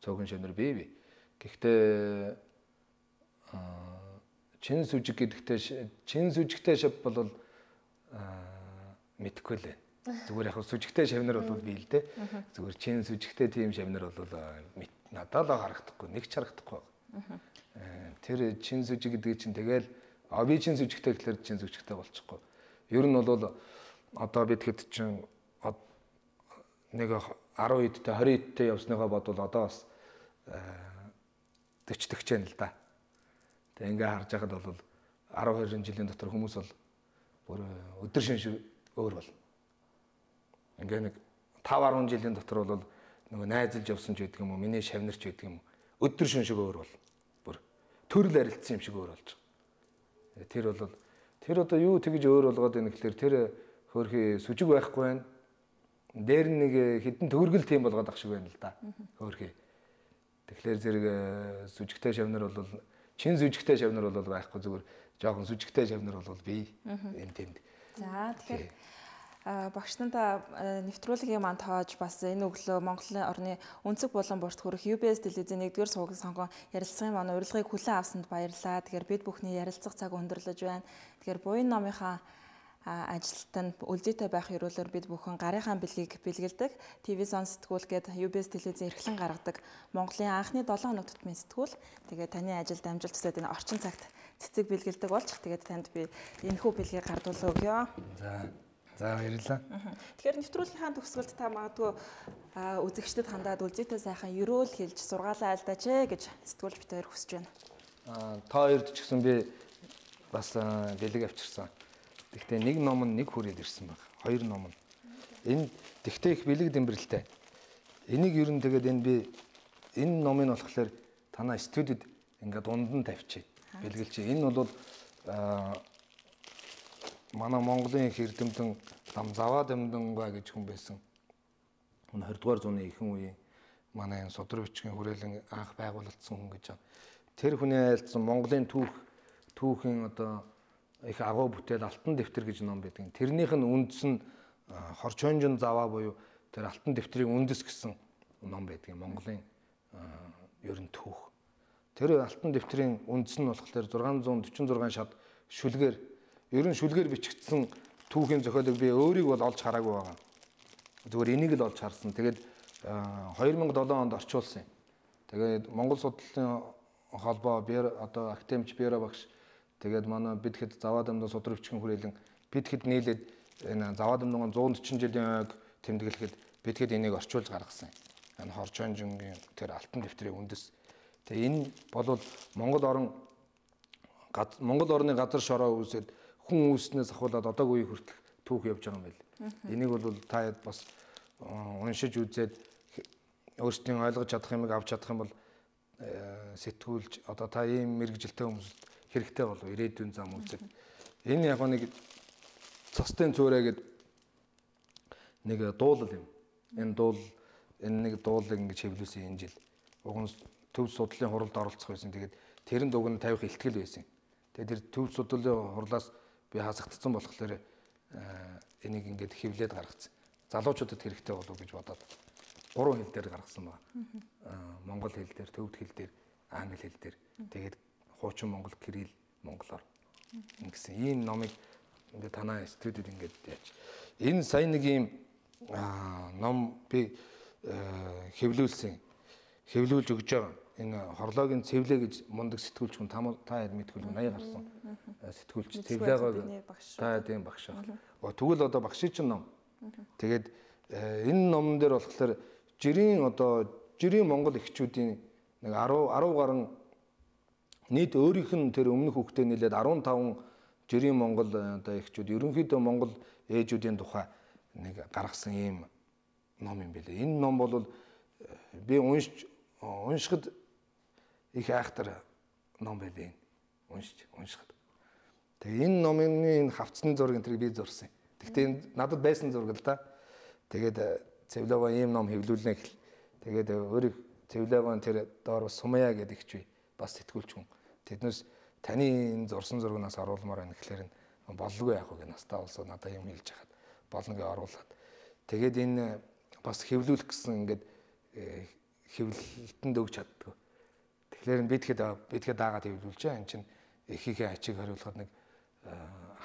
цөөхөн шавнар бий. Гэхдээ чин сүжиг гэдэгтэй чин сүжигтэй шав бол мэдэхгүй л байна. Зүгээр яг сүжигтэй шавнар бол бий л дээ. Зүгээр чин сүжигтэй тийм шавнар бол надад л харагдахгүй, нэг ч харагдахгүй байна. Тэр чин сүжиг гэдэг чинь тэгэл би чин сүжигтэй гэхэлэр чин сүжигтэй болчихгүй. Ер нь бол одоо бид хэд чинь нэг 10 эдтэй 20 эдтэй явсныгаа бодвол одоо бас 40 төгч байна л да. Тэгээ ингээ харж байхад бол 10-20 жилийн дотор хүмүүс бол бүр өдөр шинж өөр бол. Ингээ нэг 5-10 жилийн дотор бол нөгөө найзалж явсан ч гэдэг юм уу, миний шавнарч гэдэг юм уу, өдөр шинж өөр бол. Бүр төрөл арилцсан юм шиг өөр болж байгаа. Тэр одоо юу тэгж өөр болгоод байна гэхээр тэр хөөрхий сүжиг байхгүй байна. Дээр нэг хідэн төгөргөл тийм болгоод ах шиг байна л да. Хөөрхий. Тэгэхээр зэрэг сүжигтэй шавнар бол чин сүжигтэй шавнар бол байхгүй зүгээр жоохон сүжигтэй шавнар бол бий энэ тэнд. За тэгэхээр багш нартаа нэвтрүүлгийн маань тоож бас энэ өглөө Монголын орны өнцөг булан бүрт хүрэх UBS телевизийн 1-р суугийн сонгон ярилцлагын маань урилгыг хүлээн авсанд баярлалаа. Тэгэхээр бид бүхний ярилцах цаг өндөрлөж байна. Тэгэхээр буян номынхаа ажилтанд үлзийтэй байх ёроолоор бид бүхэн гарынхаа бэлгийг бэлгэлдэг. ТV сон сэтгүүл гээд UBS телевизийн эрхлэн гаргадаг Монголын анхны 7 хоног тутмын сэтгүүл. Тэгээд таны ажилд амжилт хүсээд энэ орчин цагт цэцэг бэлгэлдэг болж тэгээд танд би энэхүү бэлгийг гардуулаа өгье. За баярлалаа. Тэгэхээр нэвтрүүлгийнхаа төгсгөлд та магадгүй үзэгчдэд хандаад үлзийтэй сайхан ёроол хэлж сургаалаа альдаач гэж сэтгүүлч бид хоёр хүсэж байна. Та хоёрд ч гэсэн би бас бэлэг авчирсан. Гэхдээ нэг ном нь нэг хүрээд ирсэн баг. Хоёр ном нь. Энэ тэгтээ их бэлэг дэмбэрэлтэй. Энийг ер нь тэгээд энэ номыг болохоор танаа студид ингээд дунд нь тавьчих. Бэлгэлч. Энэ бол манай Монголын их эрдэмтэн Лам Заваа Дамдангаа гэж хүн байсан. 20 дугаар зууны ихэнх үеийн манай энэ Содорвичгийн хүрээлэн анх байгуулагдсан хүн гэж байна. Тэр хүний айлдсан Монголын түүхийн одоо их агуу бүтээл Алтан дэвтэр гэж ном байдаг. Тэрнийх нь үндэс нь Хорчонжин Заваа буюу тэр Алтан дэвтрийн үндэс гэсэн ном байдаг. Монголын ер нь түүх. Тэр Алтан дэвтрийн үндэс нь болохоор 646 шат шүлгээр ер нь шүлгээр бичигдсэн түүхийн зохиолыг би өөрийг бол олж хараагүй байгаа. Зүгээр энийг л олж харсан. Тэгээд 2007 онд орчуулсан юм. Тэгээд Монгол судлалын холбоо одоо академич Бэра багш тэгээд манай бид хэд Заваа Дамдан Содорвичгийн хүрээлэн бид хэд нийлээд энэ заваад өмнө 140 жилийн ойг тэмдэглэхэд бидгээд энийг орчуулж гаргасан. Энэ хорчоонжингийн тэр алтан дэвтрийн үндэс. Тэгээ энэ бол Монгол орны газар шороо үүсээд хүн үүснээс ахуулаад одоогийн үе хүртэл түүх явж байгаа юм байл. Энийг бол та бас уншиж үзээд өөрсдийн ойлгож чадах юмыг авч чадах юм бол сэтгүүлж одоо та ийм мэрэгжилтэй хүмүүс хэрэгтэй болов ирээдүйн зам үзэл. Энэ яг нэг цастын цөөрэ гэдэг нэг дуулал юм. Энэ нэг дуулыг ингэж хэвлүүлсэн энэ жил. Уг нь төв судлалын хуралд оролцох байсан. Тэгээд тэрэн дуг нь тавих ихтгэл байсан. Тэгээд тэр төв судлалын хурлаас би хасагдсан болохоор энийг ингэж хэвлээд гаргацсан. Залуучуудад хэрэгтэй болов гэж бодоод 3 хэл дээр гаргасан байна. Монгол хэл дээр, төвд хэл дээр, англи хэл дээр. Тэгээд хуучин монгол кирилл монголоор ингэсэн. Ийм номыг ингээд танаа студид ингээд яаж. Энэ сая нэг ийм ном би хэвлүүлж өгж байгаа. Энэ хорлоогийн цэвлээ гэж мундаг сэтгүүлч хүн та мэдгүй 80 гарсан сэтгүүлч цэвлээгаа та тийм багш байна. Тэгвэл одоо багшийн чинь ном. Тэгээд энэ номон дээр болохоор жирийн монгол эхчүүдийн нэг 10 гаруй нийт өөрийнх нь тэр өмнөх хүүхдээ нийлээд 15 жирийн монгол одоо эхчүүд ерөнхийдөө монгол ээжүүдийн тухай нэг гаргасан ийм ном юм билээ. Энэ ном бол би уншихад их айхтар ном байлээ. Уншихад. Тэгээ энэ номын хавцны зургийг би зурсан. Гэхдээ надад байсан зураг л да. Тэгээд Цэвлэва ийм ном хэвлүүлнэ гэл. Тэгээд өөрийг Цэвлэван тэр доор Сумая гэдэг ихч бай. Бас сэтгүүлч хүн. Тэднээс таны энэ зурсан зургаас оруулмаар байна гэхлээр боллгүй яах вэ настаа болсоо надад юм хэлж хахад болно гэж оруулаад. Тэгээд энэ бас хэвлүүлэх гэсэн ингээд хэвлэлтэнд өгч чаддгүй. Тэгэхээр би тэгэхэд даагаад хэвлүүлж байгаа. Энд чинь эхийнхээ ачиг хариулахад нэг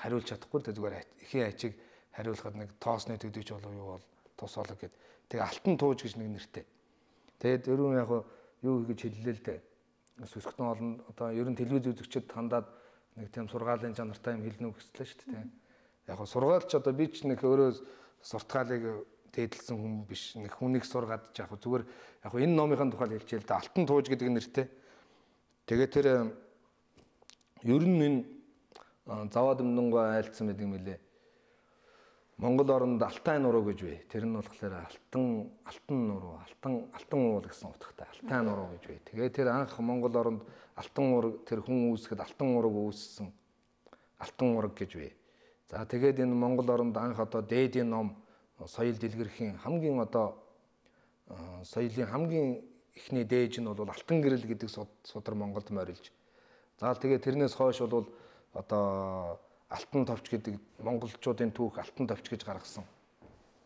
хариулж чадахгүй л зүгээр эхийн ачиг хариулахад нэг тоосны төдийч болов юу бол тус болог гэд. Тэгээ алтан тууж гэж нэг нэртэй. Тэгээд өрөө яг юу гэж хэллээ л дээ. Сүсгтэн олон одоо ер нь телевиз үзэгчид хандаад нэг тийм сургаалын чанартай юм хэлнэ үү гэслээ шүү дээ. Яг сургаалч одоо би ч нэг өөрөө суртгаалыг дээдлсэн хүн биш. Нэг хүнийг сургаад яг зүгээр яг энэ номын тухай хэлчихээ л дээ. Алтан тууж гэдэг нэртэй. Тэгээ тэр ер нь энэ заваад өмнөнгөө айлцсан байдаг юм лээ. Монгол оронд Алтай нуруу гэж бай. Тэр нь болохоор алтан нуруу, алтан уул гэсэн утгатай. Алтай нуруу гэж бай. Тэгээ тэр анх Монгол оронд алтан ураг тэр хүн үүсгэхэд алтан ураг үүссэн. Алтан ураг гэж бай. За тэгээд энэ Монгол оронд анх одоо дээдийн ном соёл дэлгэрхийн хамгийн одоо соёлын хамгийн эхний дээж нь бол алтан гэрэл гэдэг судар Монголд морилж. За тэгээд тэрнээс хойш бол одоо алтан товч гэдэг монголчуудын түүх алтан товч гэж гаргасан.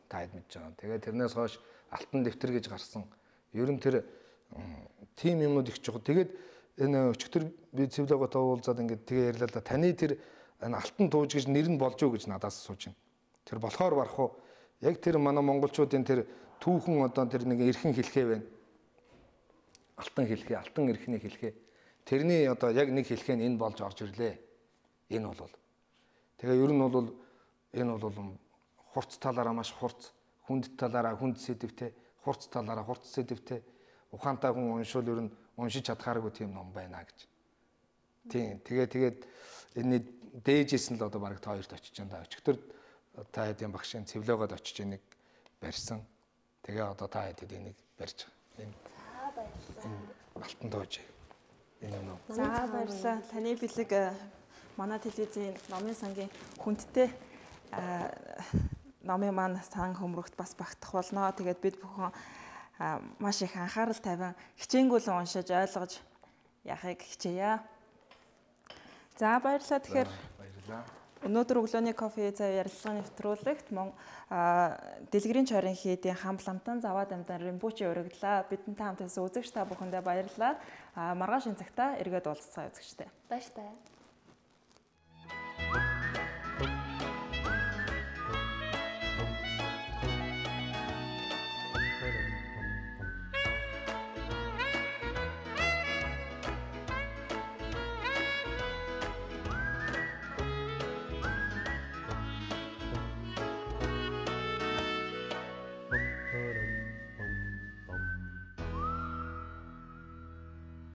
Та хэд мэдж байгаа. Тэгээд тэрнээс хойш алтан дэвтэр гэж гарсан. Ер нь тэр тим юмнууд их чухал. Тэгээд энэ өчигдөр би Цэвлээгаатай уулзаад ингээд тэгээ ярьлаа л да. Таны тэр алтан тууж гэж нэр нь болж юу гэж надаас асууж байна. Тэр болохоор барах уу? Яг тэр манай монголчуудын тэр түүхэн одоо тэр нэг эрхэн хэлхээ байна. Алтан хэлхээ, алтан эрхний хэлхээ. Тэрний одоо яг нэг хэлхээ нь энэ болж орж ирлээ. Энэ бол. Тэгээ ер нь бол энэ бол хурц талаараа маш хурц, хүнд талаараа хүнд сэдвтэй, хурц талаараа хурц сэдвтэй, ухаантай хүн уншвал ер нь уншиж чадхааргүй тийм ном байна гэж. Тийм. Тэгээд энэ дээжсэн л одоо бараг та хоёрт очиж байна. Өчигдөр та хэдийн багшийн Цэвлээгад очиж энийг барьсан. Тэгээ одоо та хэдэд энийг барьж байгаа. Энэ алтан тууж. Энэ ном. За баярлалаа. Таны бэлэг манай телевизийн номын сангийн хүндтэй номын маань сан хөмрөгт бас багтах болно. Тэгээд бид бүхэн маш их анхаарал тавиан хичээнгүйлэн уншиж ойлгож яхахыг хичээе. За баярлалаа. Тэгэхээр өнөөдөр өглөөний кофе цай ярилцлагын нэвтрүүлэгт Дэлгэрийн чойрын хийдийн хамтламтан заваад амтан Римбучи урагдлаа. Бидэнтэй хамтаас үзэгч та бүхэндээ баярлалаа. Маргааш энэ цагта эргээд уулзцаа үзэгчтэй. Баяр таа.